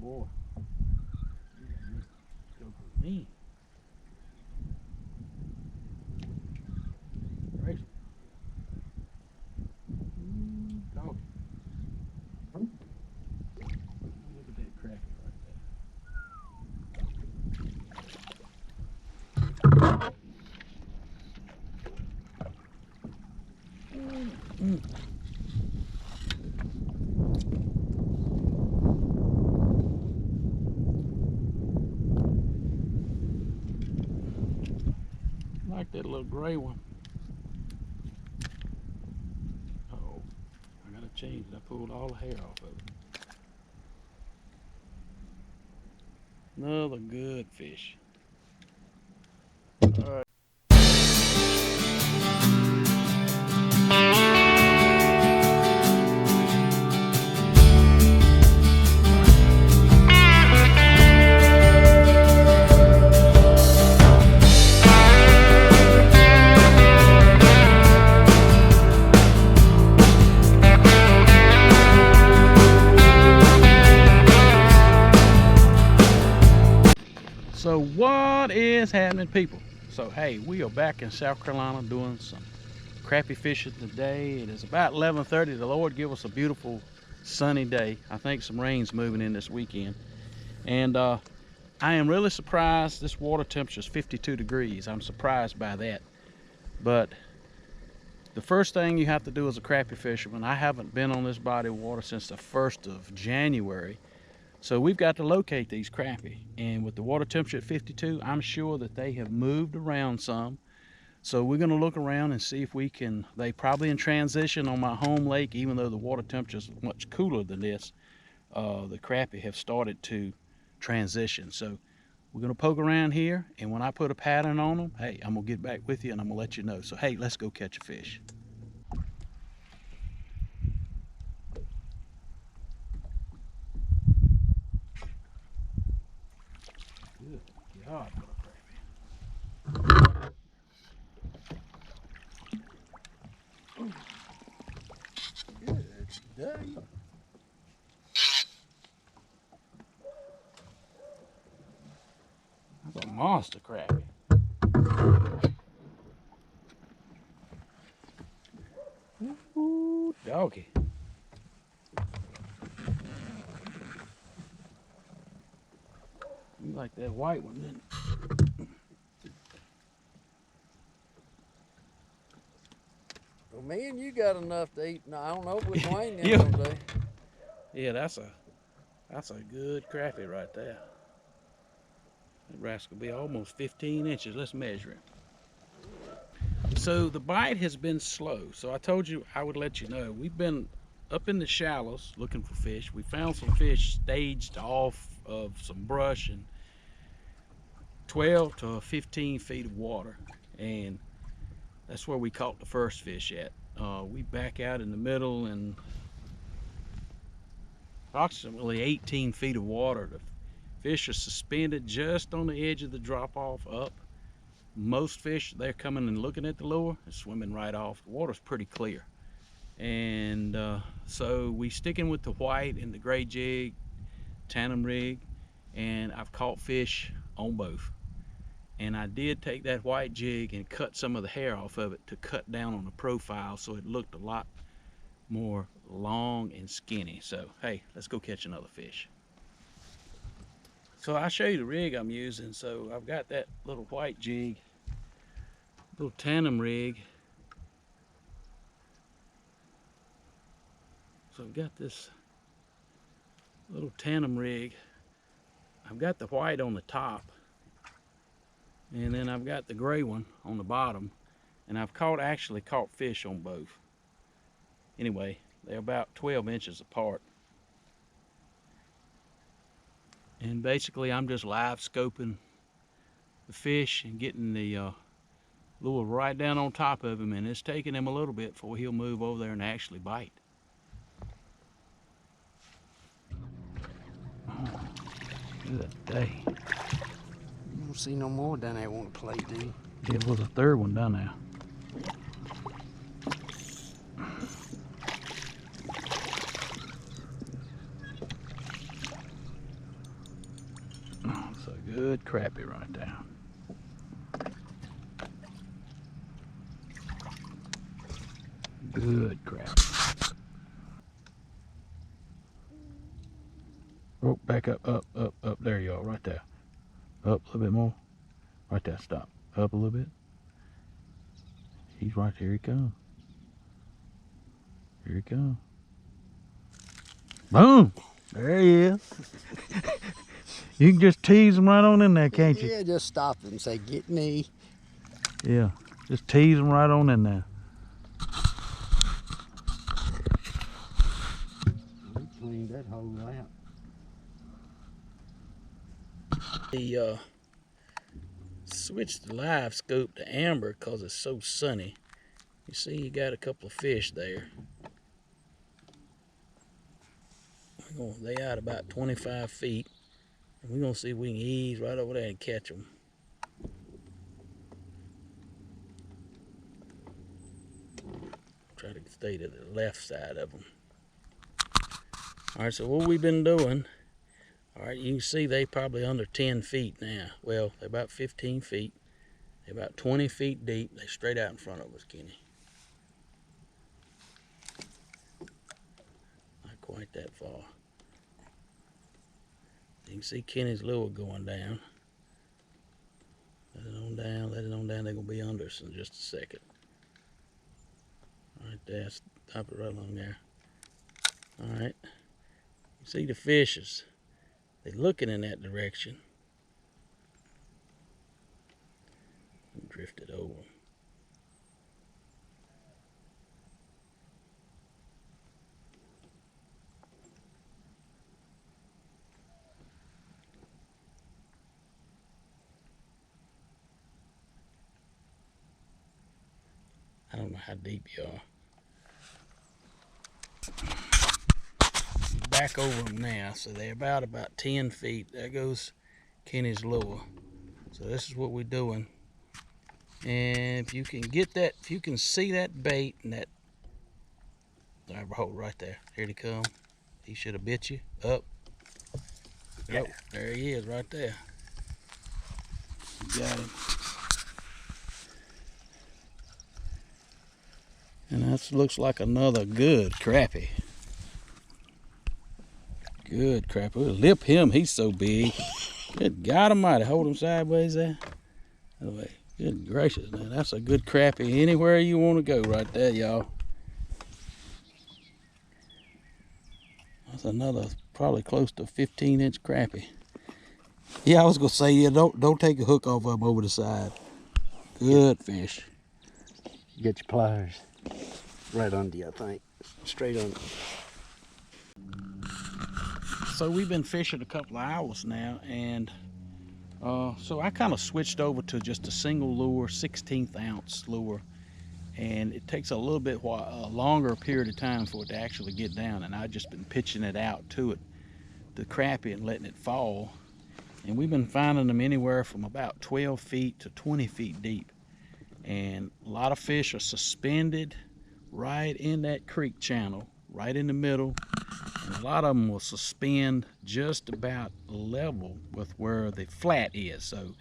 boy. Go for me. Right. Dog. Look at that crappie right there. Like that little gray one. Uh-oh, I gotta change it. I pulled all the hair off of it. Another good fish. All right. So what is happening, people? So hey, we are back in South Carolina doing some crappie fishing today. It is about 11:30. The Lord give us a beautiful sunny day. I think some rain's moving in this weekend. And I am really surprised this water temperature is 52 degrees. I'm surprised by that. But the first thing you have to do as a crappie fisherman, I haven't been on this body of water since the 1st of January. So we've got to locate these crappie, and with the water temperature at 52, I'm sure that they have moved around some. So we're going to look around and see if we can, they probably in transition on my home lake, even though the water temperature is much cooler than this, the crappie have started to transition. So we're going to poke around here, and when I put a pattern on them, hey, I'm going to get back with you and I'm going to let you know. So hey, let's go catch a fish. Good God, what a crappie. Good day. That's a monster crappie. Ooh, doggy. You like that white one, didn't you? Well, me and you got enough to eat. No, I don't know with Wayne the Yeah. other day. Yeah, that's a good crappie right there. That rascal will be almost 15 inches. Let's measure it. So the bite has been slow. So I told you I would let you know. We've been up in the shallows looking for fish. We found some fish staged off of some brush and 12 to 15 feet of water. And that's where we caught the first fish at. We back out in the middle and approximately 18 feet of water. The fish are suspended just on the edge of the drop off up. Most fish, they're coming and looking at the lure, they're swimming right off. The water's pretty clear. And so we sticking with the white and the gray jig, tandem rig, and I've caught fish on both. And I did take that white jig and cut some of the hair off of it to cut down on the profile so it looked a lot more long and skinny. So hey, let's go catch another fish. So I'll show you the rig I'm using. So I've got that little white jig, little tandem rig. So I've got this little tandem rig. I've got the white on the top, and then I've got the gray one on the bottom, and I've actually caught fish on both. Anyway, they're about 12 inches apart. And basically I'm just live scoping the fish and getting the lure right down on top of him, and it's taking him a little bit before he'll move over there and actually bite. Oh, good day. You don't see no more down there want to play, do you? It was a third one down there. That's a good crappie right there. Good crappie. Oh, back up, up, up, up. There you are, right there. Up a little bit more. Right there, stop. Up a little bit. He's right there, he comes. Here he comes. Boom! There he is. You can just tease him right on in there, can't you? Yeah, just stop him and say, get me. Yeah, just tease him right on in there. We cleaned that hole out. He switched the live scope to amber because it's so sunny. You see you got a couple of fish there. They out about 25 feet. And we're going to see if we can ease right over there and catch them. Try to stay to the left side of them. All right, so what we've been doing, all right, you can see they probably under 10 feet now. Well, they're about 15 feet. They're about 20 feet deep. They're straight out in front of us, Kenny. Not quite that far. You can see Kenny's lure going down. Let it on down, let it on down. They're going to be under us in just a second. Right there, stop it right along there. All right. You see the fishes. They're looking in that direction. And drifted over. I don't know how deep you are. Back over them now, so they're about 10 feet. There goes Kenny's lure. So this is what we're doing. And if you can get that, if you can see that bait and that, hold right there. Here he come. He should have bit you. Up. Yeah. Oh, there he is right there. You got him. And that looks like another good crappie. Good crappie. We'll lip him. He's so big. Good God Almighty. Hold him sideways there. That way. Good gracious, man. That's a good crappie anywhere you want to go right there, y'all. That's another probably close to 15-inch crappie. Yeah, I was gonna say, yeah, don't take a hook off of him over the side. Good fish. Get your pliers. Right under you, I think. Straight under. So we've been fishing a couple of hours now, and so I kind of switched over to just a single lure, 16th ounce lure, and it takes a little bit a longer period of time for it to actually get down, and I've just been pitching it out to it, the crappie, and letting it fall. And we've been finding them anywhere from about 12 feet to 20 feet deep, and a lot of fish are suspended right in that creek channel, right in the middle. And a lot of them will suspend just about level with where the flat is. So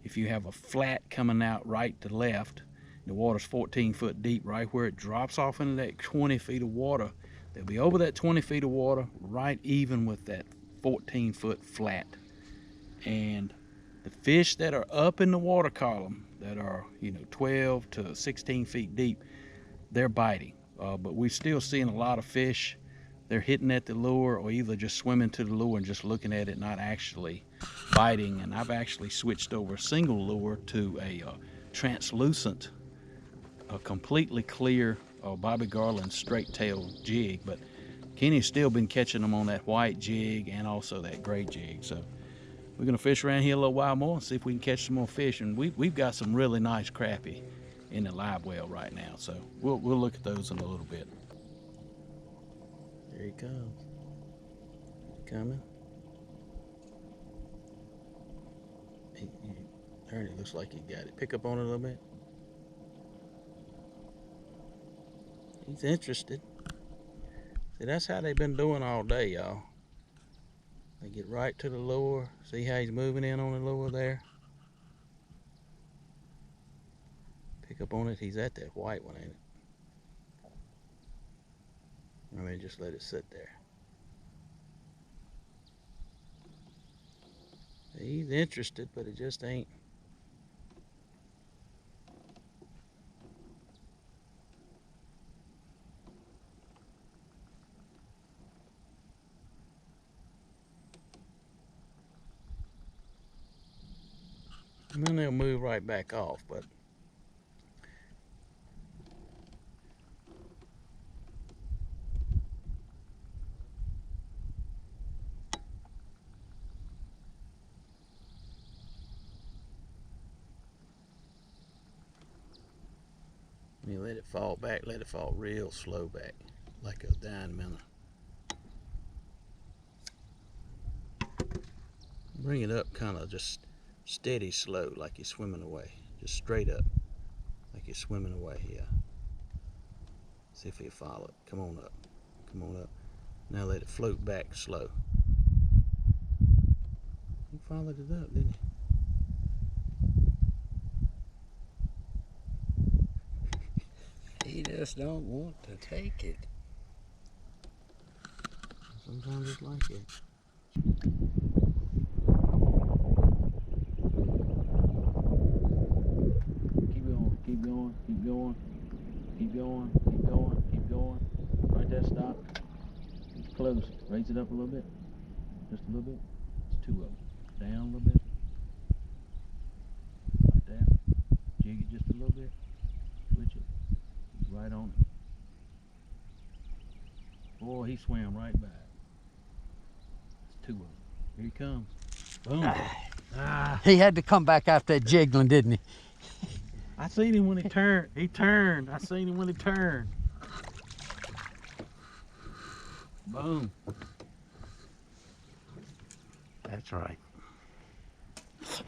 if you have a flat coming out right to left, the water's 14 foot deep, right where it drops off into that 20 feet of water, they'll be over that 20 feet of water, right even with that 14 foot flat. And the fish that are up in the water column, that are 12 to 16 feet deep, they're biting. But we're still seeing a lot of fish. They're hitting at the lure, or either just swimming to the lure and just looking at it, not actually biting. And I've actually switched over a single lure to a translucent, a completely clear Bobby Garland straight tail jig. But Kenny's still been catching them on that white jig and also that gray jig. So we're gonna fish around here a little while more and see if we can catch some more fish. And we've got some really nice crappie in the live well right now. So we'll look at those in a little bit. There he comes. Coming. There it looks like he got it. Pick up on it a little bit. He's interested. See, that's how they've been doing all day, y'all. They get right to the lure. See how he's moving in on the lure there? Pick up on it. He's at that white one, ain't it? I mean, just let it sit there. He's interested, but it just ain't. And then they'll move right back off, but you let it fall back, let it fall real slow back, like a dying minnow. Bring it up kind of just steady slow, like you're swimming away. Just straight up, like you're swimming away, yeah. See if he'll follow it. Come on up, come on up. Now let it float back slow. He followed it up, didn't he? He just don't want to take it. Sometimes it's like it. Keep going, keep going, keep going, keep going, keep going. Right there, stop. It's close. Raise it up a little bit. Just a little bit. It's two of them. Down a little bit. Right there. Jig it just a little bit. Switch it. He's right on it. Boy, he swam right by it. It's two of them. Here he comes. Boom. He had to come back after that jiggling, didn't he? I seen him when he turned. He turned. I seen him when he turned. Boom. That's right.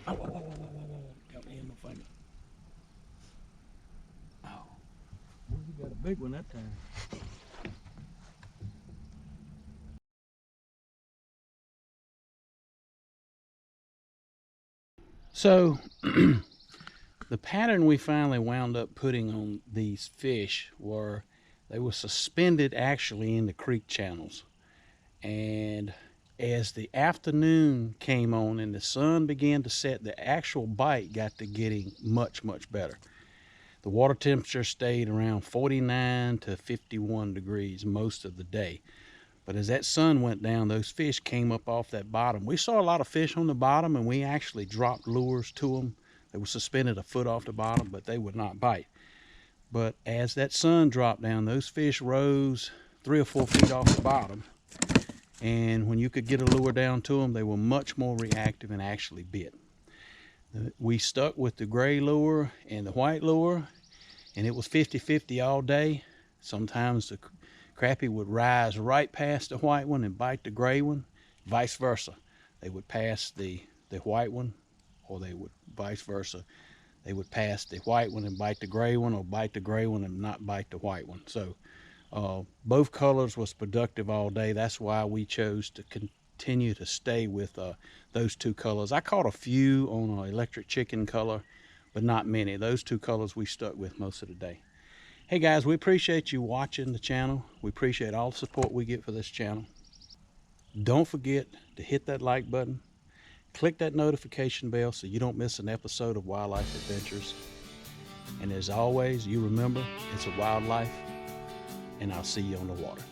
Oh, whoa, whoa, whoa, whoa, whoa. Got me in my finger. Oh. Well, you got a big one that time. So, the pattern we finally wound up putting on these fish were they were suspended actually in the creek channels. And as the afternoon came on and the sun began to set, the actual bite got to getting much, much better. The water temperature stayed around 49 to 51 degrees most of the day. But as that sun went down, those fish came up off that bottom. We saw a lot of fish on the bottom, and we actually dropped lures to them. They were suspended a foot off the bottom, but they would not bite. But as that sun dropped down, those fish rose 3 or 4 feet off the bottom. And when you could get a lure down to them, they were much more reactive and actually bit. We stuck with the gray lure and the white lure, and it was 50-50 all day. Sometimes the crappie would rise right past the white one and bite the gray one, vice versa. They would pass the white one, or they would vice versa. They would pass the white one and bite the gray one, or bite the gray one and not bite the white one. So both colors was productive all day. That's why we chose to continue to stay with those two colors. I caught a few on an electric chicken color, but not many. Those two colors we stuck with most of the day. Hey guys, we appreciate you watching the channel. We appreciate all the support we get for this channel. Don't forget to hit that like button. Click that notification bell so you don't miss an episode of Wildlife Adventures. And as always, you remember, it's a wildlife, and I'll see you on the water.